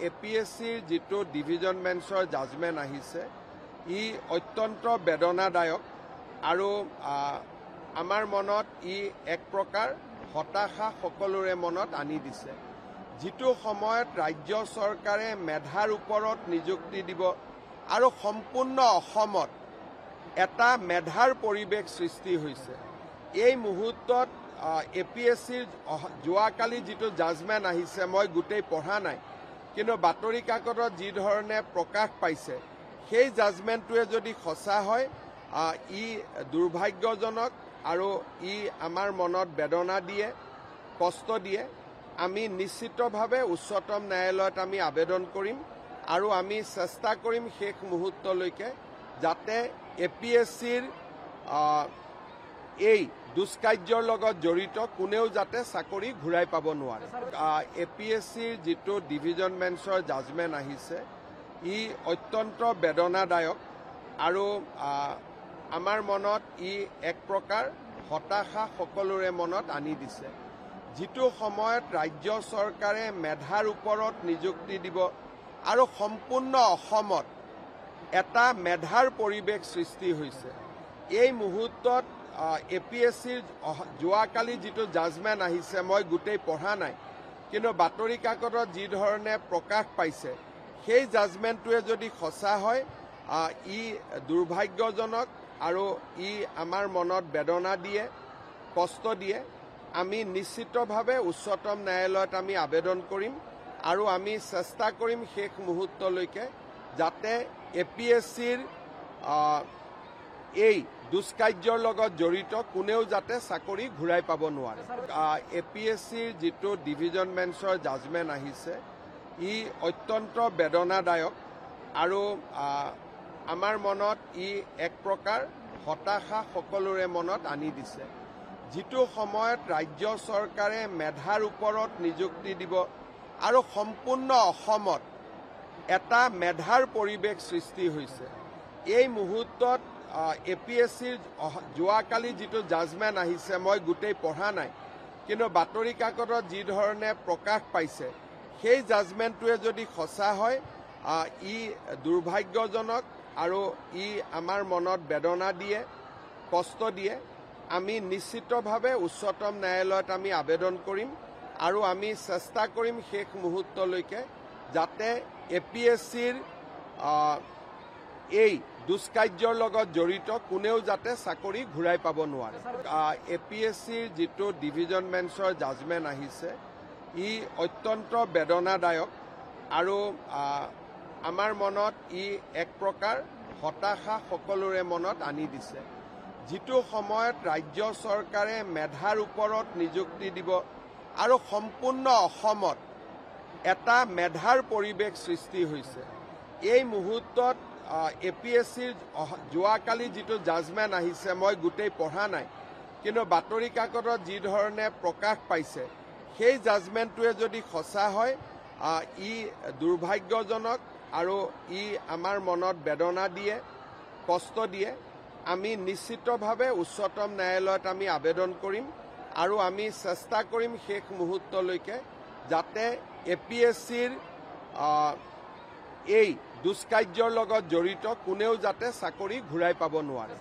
APSCৰ যিটো division বেঞ্চৰ judgement আহিছে ই অত্যন্ত বেদনাদায়ক আৰু আমাৰ মনত ই এক প্ৰকাৰ হতাশা সকলোৰে মনত আনি দিছে। যিটো সময়ত ৰাজ্য চৰকাৰে মেধাৰ ওপৰত নিযুক্তি দিব আৰু সম্পূৰ্ণ অসমত এটা মেধাৰ পৰিৱেশ সৃষ্টি হৈছে, এই মুহূৰ্তত APSCৰ যোৱাকালি যিটো জাজমেণ্ট আহিছে মই গোটেই পঢ়া নাই, কিন্তু বাতৰি কাকতত যি ধৰণে প্ৰকাশ পাইছে সেই জাজমেণ্টটোৱে যদি সঁচা হয় ই দুৰ্ভাগ্যজনক আৰু ই আমাৰ মনত বেদনা দিয়ে, কষ্ট দিয়ে। আমি নিশ্চিতভাৱে উচ্চতম ন্যায়ালয়ত আমি আবেদন কৰিম আৰু আমি চেষ্টা কৰিম শেষ মুহূৰ্তলৈকে যাতে APSCৰ এই দুষ্কাৰ্যৰ লগত জড়িত কোনেও যাতে চাকৰি ঘূৰাই পাব নোৱাৰে। APSCৰ যিটো ডিভিজন বেঞ্চৰ জাজমেণ্ট আহিছে ই অত্যন্ত বেদনাদায়ক আৰু আমাৰ মনত ই এক প্ৰকাৰ হতাশা সকলোৰে মনত আনি দিছে। যিটো সময়ত ৰাজ্য চৰকাৰে মেধাৰ ওপৰত নিযুক্তি দিব আৰু সম্পূৰ্ণ অসমত এটা মেধাৰ পৰিৱেশ সৃষ্টি হৈছে, এই মুহূৰ্তত APSCৰ যোৱাকালি যিটো জাজমেণ্ট আহিছে মই গোটেই পঢ়া নাই, কিন্তু বাতৰি কাকতত যি ধৰণে প্ৰকাশ পাইছে সেই জাজমেণ্টটোৱে যদি সঁচা হয় ই দুৰ্ভাগ্যজনক আৰু ই আমাৰ মনত বেদনা দিয়ে, কষ্ট দিয়ে। আমি নিশ্চিতভাৱে উচ্চতম ন্যায়ালয়ত আমি আবেদন কৰিম আৰু আমি চেষ্টা কৰিম শেষ মুহূৰ্তলৈকে যাতে APSCৰ এই দুষ্কাৰ্যৰ লগত জড়িত কোনেও যাতে চাকৰি ঘূৰাই পাব নোৱাৰে। APSCৰ যিটো ডিভিজন বেঞ্চৰ জাজমেণ্ট আহিছে ই অত্যন্ত বেদনাদায়ক আৰু আমাৰ মনত ই এক প্ৰকাৰ হতাশা সকলোৰে মনত আনি দিছে। যিটো সময়ত ৰাজ্য চৰকাৰে মেধাৰ ওপৰত নিযুক্তি দিব আৰু সম্পূৰ্ণ অসমত এটা মেধাৰ পৰিৱেশ সৃষ্টি হৈছে, এই মুহূৰ্তত APSCৰ যোৱাকালি যিটো জাজমেণ্ট আহিছে মই গোটেই পঢ়া নাই, কিন্তু বাতৰি কাকতত যি ধৰণে প্ৰকাশ পাইছে সেই জাজমেণ্টটোৱে যদি সঁচা হয় ই দুৰ্ভাগ্যজনক আৰু ই আমাৰ মনত বেদনা দিয়ে, কষ্ট দিয়ে। আমি নিশ্চিতভাৱে উচ্চতম ন্যায়ালয়ত আমি আবেদন কৰিম আৰু আমি চেষ্টা কৰিম শেষ মুহূৰ্তলৈকে যাতে APSCৰ এই দুষ্কাৰ্যৰ লগত জড়িত কোনেও যাতে চাকৰি ঘূৰাই পাব নোৱাৰে। APSCৰ যিটো ডিভিজন বেঞ্চৰ জাজমেণ্ট আহিছে ই অত্যন্ত বেদনাদায়ক আৰু আমাৰ মনত ই এক প্ৰকাৰ হতাশা সকলোৰে মনত আনি দিছে। যিটো সময়ত ৰাজ্য চৰকাৰে মেধাৰ ওপৰত নিযুক্তি দিব আৰু সম্পূৰ্ণ অসমত এটা মেধাৰ পৰিৱেশ সৃষ্টি হৈছে, এই মুহূৰ্তত APSCৰ যোৱাকালি যিটো জাজমেণ্ট আহিছে মই গোটেই পঢ়া নাই, কিন্তু বাতৰি কাকতত যি ধৰণে প্ৰকাশ পাইছে সেই জাজমেণ্টটোৱে যদি সঁচা হয় ই দুৰ্ভাগ্যজনক আৰু ই আমাৰ মনত বেদনা দিয়ে, কষ্ট দিয়ে। আমি নিশ্চিতভাৱে উচ্চতম ন্যায়ালয়ত আমি আবেদন কৰিম আৰু আমি চেষ্টা কৰিম শেষ মুহূৰ্তলৈকে যাতে APSCৰ এই দুষ্কাৰ্যৰ লগত জড়িত কোনেও যাতে চাকৰি ঘূৰাই পাব নোৱাৰে।